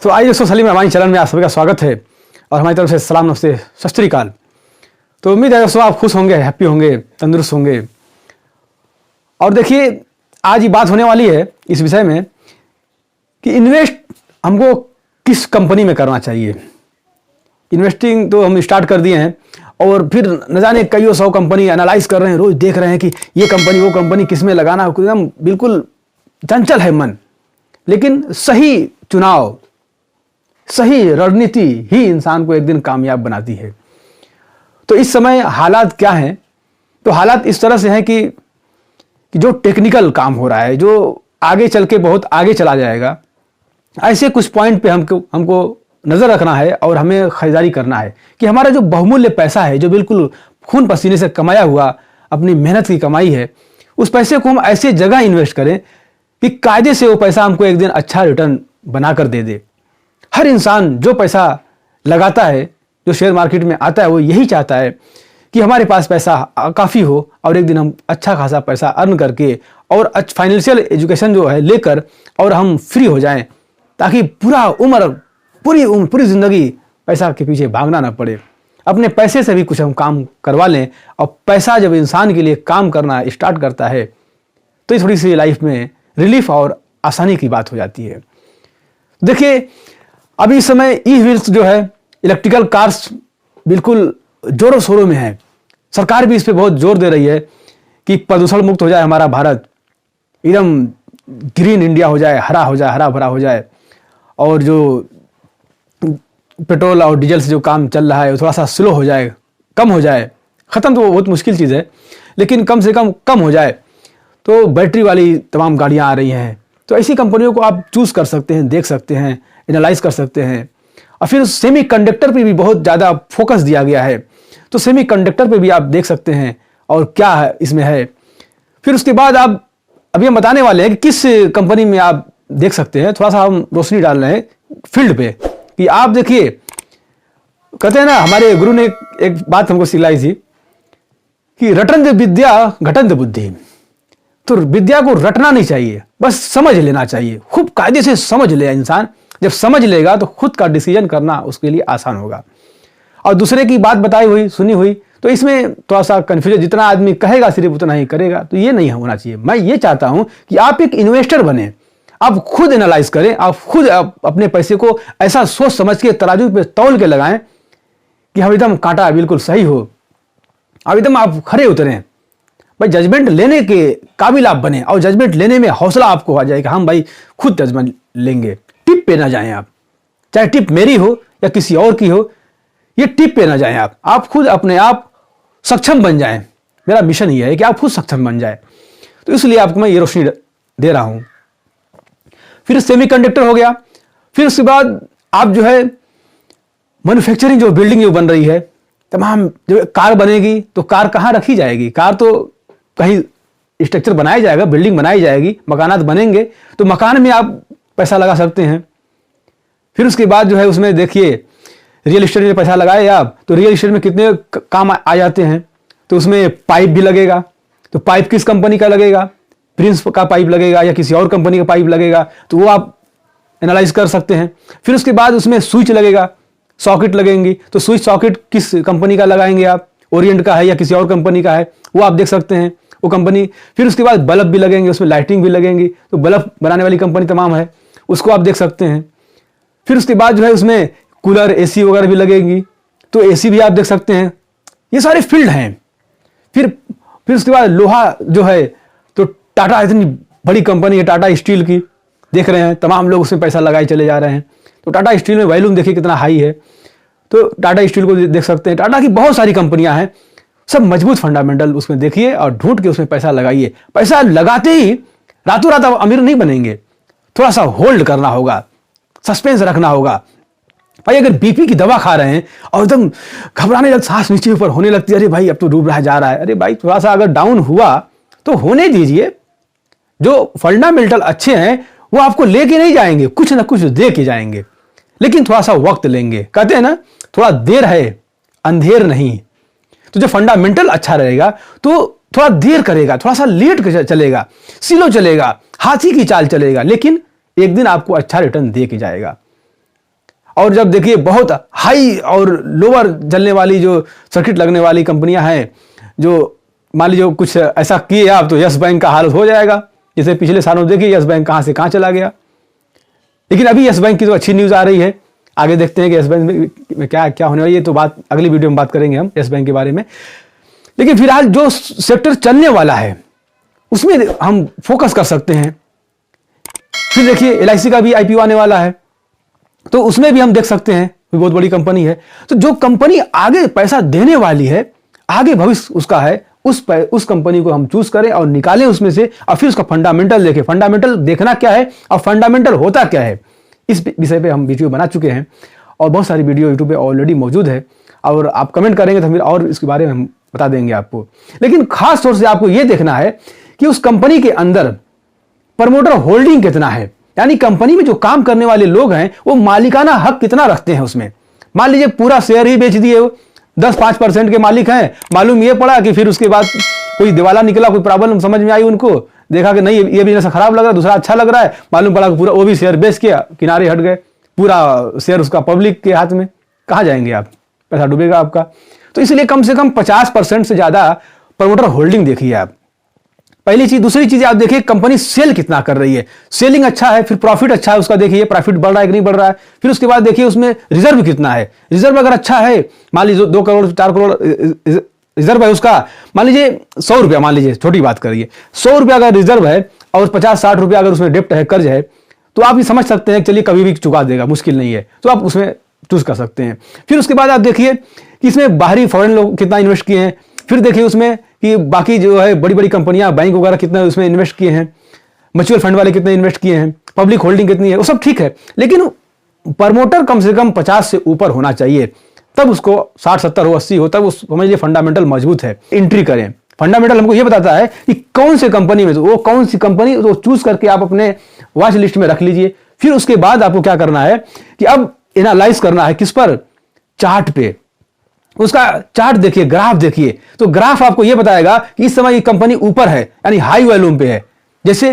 तो आइए दोस्तों, सलीम हमारी चैनल में आप सभी का स्वागत है और हमारी तरफ से सलाम, नमस्ते, सत श्री अकाल। तो उम्मीद है दोस्तों आप खुश होंगे, हैप्पी होंगे, तंदुरुस्त होंगे। और देखिए, आज ये बात होने वाली है इस विषय में कि इन्वेस्ट हमको किस कंपनी में करना चाहिए। इन्वेस्टिंग तो हम स्टार्ट कर दिए हैं और फिर न जाने कई सौ कंपनी एनालाइज कर रहे हैं, रोज देख रहे हैं कि ये कंपनी वो कंपनी किस में लगाना है। एकदम बिल्कुल चंचल है मन। लेकिन सही चुनाव, सही रणनीति ही इंसान को एक दिन कामयाब बनाती है। तो इस समय हालात क्या हैं? तो हालात इस तरह से हैं कि जो टेक्निकल काम हो रहा है, जो आगे चल के बहुत आगे चला जाएगा, ऐसे कुछ पॉइंट पे हमको नज़र रखना है और हमें खरीदारी करना है कि हमारा जो बहुमूल्य पैसा है, जो बिल्कुल खून पसीने से कमाया हुआ अपनी मेहनत की कमाई है, उस पैसे को हम ऐसे जगह इन्वेस्ट करें कि कायदे से वो पैसा हमको एक दिन अच्छा रिटर्न बना कर दे दे। हर इंसान जो पैसा लगाता है, जो शेयर मार्केट में आता है, वो यही चाहता है कि हमारे पास पैसा काफ़ी हो और एक दिन हम अच्छा खासा पैसा अर्न करके और फाइनेंशियल एजुकेशन जो है लेकर और हम फ्री हो जाएं, ताकि पूरी ज़िंदगी पैसा के पीछे भागना ना पड़े। अपने पैसे से भी कुछ हम काम करवा लें। और पैसा जब इंसान के लिए काम करना स्टार्ट करता है तो ये थोड़ी सी लाइफ में रिलीफ और आसानी की बात हो जाती है। देखिए, अभी इस समय ई व्हील्स जो है, इलेक्ट्रिकल कार्स बिल्कुल जोरों शोरों में है। सरकार भी इस पे बहुत जोर दे रही है कि प्रदूषण मुक्त हो जाए हमारा भारत, एकदम ग्रीन इंडिया हो जाए, हरा भरा हो जाए। और जो पेट्रोल और डीजल से जो काम चल रहा है वो थोड़ा सा स्लो हो जाए, कम हो जाए। ख़त्म तो बहुत मुश्किल चीज़ है, लेकिन कम से कम हो जाए। तो बैटरी वाली तमाम गाड़ियाँ आ रही हैं। तो ऐसी कंपनियों को आप चूज़ कर सकते हैं, देख सकते हैं, एनालाइज कर सकते हैं। और फिर सेमी कंडक्टर पे भी बहुत ज़्यादा फोकस दिया गया है, तो सेमी कंडक्टर पे भी आप देख सकते हैं और क्या है इसमें है। फिर उसके बाद आप अभी हम बताने वाले हैं कि किस कंपनी में आप देख सकते हैं। थोड़ा सा हम रोशनी डाल रहे हैं फील्ड पे कि आप देखिए, कहते हैं ना, हमारे गुरु ने एक बात हमको सिखलाई थी कि रटन विद्या घटन बुद्धि। तो विद्या को रटना नहीं चाहिए, बस समझ लेना चाहिए। खूब कायदे से समझ ले इंसान। जब समझ लेगा तो खुद का डिसीजन करना उसके लिए आसान होगा। और दूसरे की बात बताई हुई, सुनी हुई, तो इसमें थोड़ा सा कन्फ्यूजन, जितना आदमी कहेगा सिर्फ उतना ही करेगा, तो ये नहीं होना चाहिए। मैं ये चाहता हूं कि आप एक इन्वेस्टर बने, आप खुद एनालाइज करें, आप खुद अपने पैसे को ऐसा सोच समझ के तराजू पे तौल के लगाएं कि हम एकदम कांटा बिल्कुल सही हो, अब एकदम आप खरे उतरें। भाई, जजमेंट लेने के काबिल आप बने और जजमेंट लेने में हौसला आपको आ जाएगा। हम भाई खुद जजमेंट लेंगे। टिप पे ना जाएं आप, चाहे टिप मेरी हो या किसी और की हो, ये टिप पे ना जाएं आप खुद अपने आप सक्षम बन जाएं। मेरा मिशन ये है कि आप खुद सक्षम बन जाए। तो इसलिए आपको मैं ये रोशनी दे रहा हूं। फिर सेमीकंडक्टर हो गया। फिर उसके बाद आप जो है मैन्युफैक्चरिंग, जो बिल्डिंग जो बन रही है, तमाम जो कार बनेगी तो कार कहाँ रखी जाएगी? कार तो कहीं स्ट्रक्चर बनाया जाएगा, बिल्डिंग बनाई जाएगी, मकानात बनेंगे, तो मकान में आप पैसा लगा सकते हैं। फिर उसके बाद जो है उसमें देखिए, रियल एस्टेट में पैसा लगाए आप, तो रियल एस्टेट में कितने काम आ जाते हैं। तो उसमें पाइप भी लगेगा। तो पाइप किस कंपनी का लगेगा? प्रिंस का पाइप लगेगा या किसी और कंपनी का पाइप लगेगा, तो वो आप एनालाइज कर सकते हैं। फिर उसके बाद उसमें स्विच लगेगा, सॉकेट लगेंगी, तो स्विच सॉकेट किस कंपनी का लगाएंगे आप? ओरिएंट का है या किसी और कंपनी का है, वो आप देख सकते हैं, वो कंपनी। फिर उसके बाद बल्ब भी लगेंगे, उसमें लाइटिंग भी लगेंगी, तो बल्ब बनाने वाली कंपनी तमाम है, उसको आप देख सकते हैं। फिर उसके बाद जो है उसमें कूलर, एसी वगैरह भी लगेंगी, तो एसी भी आप देख सकते हैं। ये सारे फील्ड हैं। फिर उसके बाद लोहा जो है, तो टाटा इतनी बड़ी कंपनी है, टाटा स्टील की, देख रहे हैं तमाम लोग उसमें पैसा लगाए चले जा रहे हैं। तो टाटा स्टील में वैल्यूम देखिए कितना हाई है, तो टाटा स्टील को देख सकते हैं। टाटा की बहुत सारी कंपनियां हैं, सब मजबूत फंडामेंटल उसमें देखिए और ढूंढ के उसमें पैसा लगाइए। पैसा लगाते ही रातों रात आप अमीर नहीं बनेंगे, थोड़ा सा होल्ड करना होगा, सस्पेंस रखना होगा। भाई, अगर बीपी की दवा खा रहे हैं और एकदम घबराने लग, सांस नीचे ऊपर होने लगती है, अरे भाई अब तो डूब रहा जा रहा है, अरे भाई थोड़ा सा अगर डाउन हुआ तो होने दीजिए। जो फंडामेंटल अच्छे हैं वो आपको लेके नहीं जाएंगे, कुछ ना कुछ दे के जाएंगे, लेकिन थोड़ा सा वक्त लेंगे। कहते हैं ना, थोड़ा देर है अंधेर नहीं। तो जो फंडामेंटल अच्छा रहेगा तो थोड़ा देर करेगा, थोड़ा सा लेट चलेगा, स्लो चलेगा, हाथी की चाल चलेगा, लेकिन एक दिन आपको अच्छा रिटर्न दे के जाएगा। और जब देखिए बहुत हाई और लोअर जलने वाली जो सर्किट लगने वाली कंपनियां हैं, जो मान लीजिए कुछ ऐसा किए आप तो यस बैंक का हाल हो जाएगा। जैसे पिछले सालों देखिए यस बैंक कहां से कहां चला गया। लेकिन अभी यस बैंक की तो अच्छी न्यूज़ आ रही है, आगे देखते हैं कि यस बैंक में क्या क्या होने वाली है, तो बात अगली वीडियो में बात करेंगे हम यस बैंक के बारे में। लेकिन फिलहाल जो सेक्टर चलने वाला है उसमें हम फोकस कर सकते हैं। फिर देखिए LIC का भी IPO आने वाला है, तो उसमें भी हम देख सकते हैं, बहुत बड़ी कंपनी है। तो जो कंपनी आगे पैसा देने वाली है, आगे भविष्य उसका है, उस कंपनी को हम चूज करें और निकालें उसमें से, और फिर उसका फंडामेंटल देखें। फंडामेंटल देखना क्या है और फंडामेंटल होता क्या है, इस विषय पे हम वीडियो बना चुके हैं और बहुत सारी वीडियो यूट्यूब पे ऑलरेडी मौजूद है, और आप कमेंट करेंगे तो फिर और इसके बारे में हम बता देंगे आपको। लेकिन खास तौर से आपको यह देखना है कि उस कंपनी के अंदर प्रमोटर होल्डिंग कितना है, यानी कंपनी में जो काम करने वाले लोग हैं वो मालिकाना हक कितना रखते हैं उसमें। मान लीजिए पूरा शेयर ही बेच दिए, 10-5% के मालिक हैं, मालूम ये पड़ा कि फिर उसके बाद कोई दिवाला निकला, कोई प्रॉब्लम समझ में आई उनको, देखा कि नहीं ये बिजनेस खराब लग रहा है, दूसरा अच्छा लग रहा है, मालूम पड़ा कि पूरा वो भी शेयर बेच के किनारे हट गए, पूरा शेयर उसका पब्लिक के हाथ में, कहाँ जाएंगे आप, पैसा डूबेगा आपका। तो इसलिए कम से कम 50% से ज्यादा प्रमोटर होल्डिंग देखिए आप, पहली चीज। दूसरी चीज आप देखिए कंपनी सेल कितना कर रही है, सेलिंग अच्छा है, फिर प्रॉफिट अच्छा है उसका, देखिए प्रॉफिट बढ़ रहा है कि नहीं बढ़ रहा है। फिर उसके बाद देखिए उसमें रिजर्व कितना है, रिजर्व अगर अच्छा है, मान लीजिए 2 करोड़ 4 करोड़ रिजर्व है उसका, मान लीजिए 100 रुपया, मान लीजिए छोटी बात करिए, 100 रुपया अगर रिजर्व है और 50-60 रुपया अगर उसमें डेप्ट है, कर्ज है, तो आप ये समझ सकते हैं चलिए कभी भी चुका देगा, मुश्किल नहीं है, तो आप उसमें चूज कर सकते हैं। फिर उसके बाद आप देखिए कि इसमें बाहरी फॉरेन लोग कितना इन्वेस्ट किए हैं, फिर देखिए उसमें कि बाकी जो है बड़ी बड़ी कंपनियां, बैंक वगैरह कितना उसमें इन्वेस्ट किए हैं, म्यूचुअल फंड वाले कितने इन्वेस्ट किए हैं, पब्लिक होल्डिंग कितनी है, वो सब ठीक है। लेकिन प्रमोटर कम से कम 50 से ऊपर होना चाहिए, तब उसको 60-70 हो, 80 हो, तब उस समझ लीजिए फंडामेंटल मजबूत है, एंट्री करें। फंडामेंटल हमको ये बताता है कि कौन से कंपनी में, तो वो कौन सी कंपनी, तो चूज करके आप अपने वॉच लिस्ट में रख लीजिए। फिर उसके बाद आपको क्या करना है कि अब एनालाइज करना है किस पर, चार्ट पे, उसका चार्ट देखिए, ग्राफ देखिए, तो ग्राफ आपको यह बताएगा कि इस समय ये कंपनी ऊपर है, यानी हाई वॉल्यूम पे है। जैसे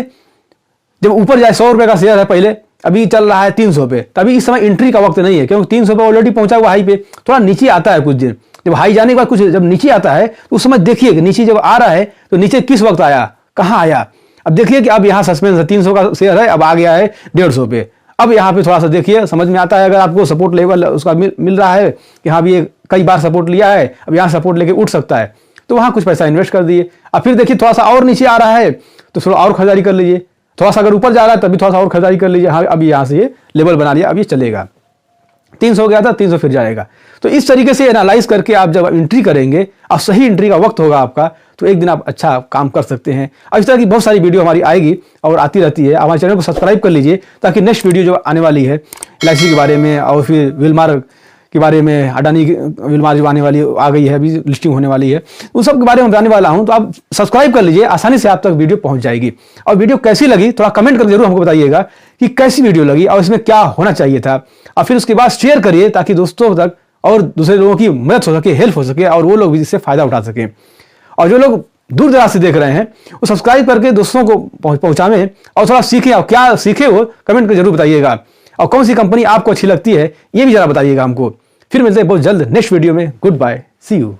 जब ऊपर जाए, 100 रुपए का शेयर है पहले, अभी चल रहा है 300 पे, तभी इस समय एंट्री का वक्त नहीं है, क्योंकि 300 पे ऑलरेडी पहुंचा हुआ हाई पे, थोड़ा नीचे आता है कुछ दिन, जब हाई जाने के बाद कुछ जब नीचे आता है तो उस समय देखिए कि नीचे जब आ रहा है तो नीचे किस वक्त आया, कहां आया। अब देखिए कि अब यहां सस्पेंस है, 300 का शेयर है, अब आ गया है 150 पे। अब यहाँ पे थोड़ा सा देखिए समझ में आता है, अगर आपको सपोर्ट लेवल उसका मिल रहा है कि हाँ भी ये कई बार सपोर्ट लिया है, अब यहाँ सपोर्ट लेके उठ सकता है, तो वहाँ कुछ पैसा इन्वेस्ट कर दिए। अब फिर देखिए थोड़ा सा और नीचे आ रहा है तो थोड़ा और खरीदारी कर लीजिए, थोड़ा सा अगर ऊपर जा रहा है तभी थोड़ा सा और खरीदारी कर लीजिए। हाँ अभी यहाँ से ये लेवल बना लिया, अब ये चलेगा, 300 गया था 300 फिर जाएगा। तो इस तरीके से एनालाइज करके आप जब एंट्री करेंगे, अब सही एंट्री का वक्त होगा आपका, तो एक दिन आप अच्छा काम कर सकते हैं। अब इस तरह की बहुत सारी वीडियो हमारी आएगी और आती रहती है। हमारे चैनल को सब्सक्राइब कर लीजिए ताकि नेक्स्ट वीडियो जो आने वाली है LIC के बारे में और फिर विलमार के बारे में, अडानी विलमार जो आने वाली आ गई है, अभी लिस्टिंग होने वाली है, उन सब के बारे में बताने वाला हूं, तो आप सब्सक्राइब कर लीजिए, आसानी से आप तक वीडियो पहुंच जाएगी। और वीडियो कैसी लगी थोड़ा कमेंट कर जरूर हमको बताइएगा कि कैसी वीडियो लगी और इसमें क्या होना चाहिए था। और फिर उसके बाद शेयर करिए ताकि दोस्तों तक और दूसरे लोगों की मदद हो सके, हेल्प हो सके और वो लोग भी इससे फायदा उठा सकें। और जो लोग दूर दराज से देख रहे हैं वो सब्सक्राइब करके दोस्तों को पहुंचावें और थोड़ा सीखें, और क्या सीखे वो कमेंट कर जरूर बताइएगा। और कौन सी कंपनी आपको अच्छी लगती है ये भी जरा बताइएगा हमको। फिर मिलते हैं बहुत जल्द नेक्स्ट वीडियो में। Good bye, see you.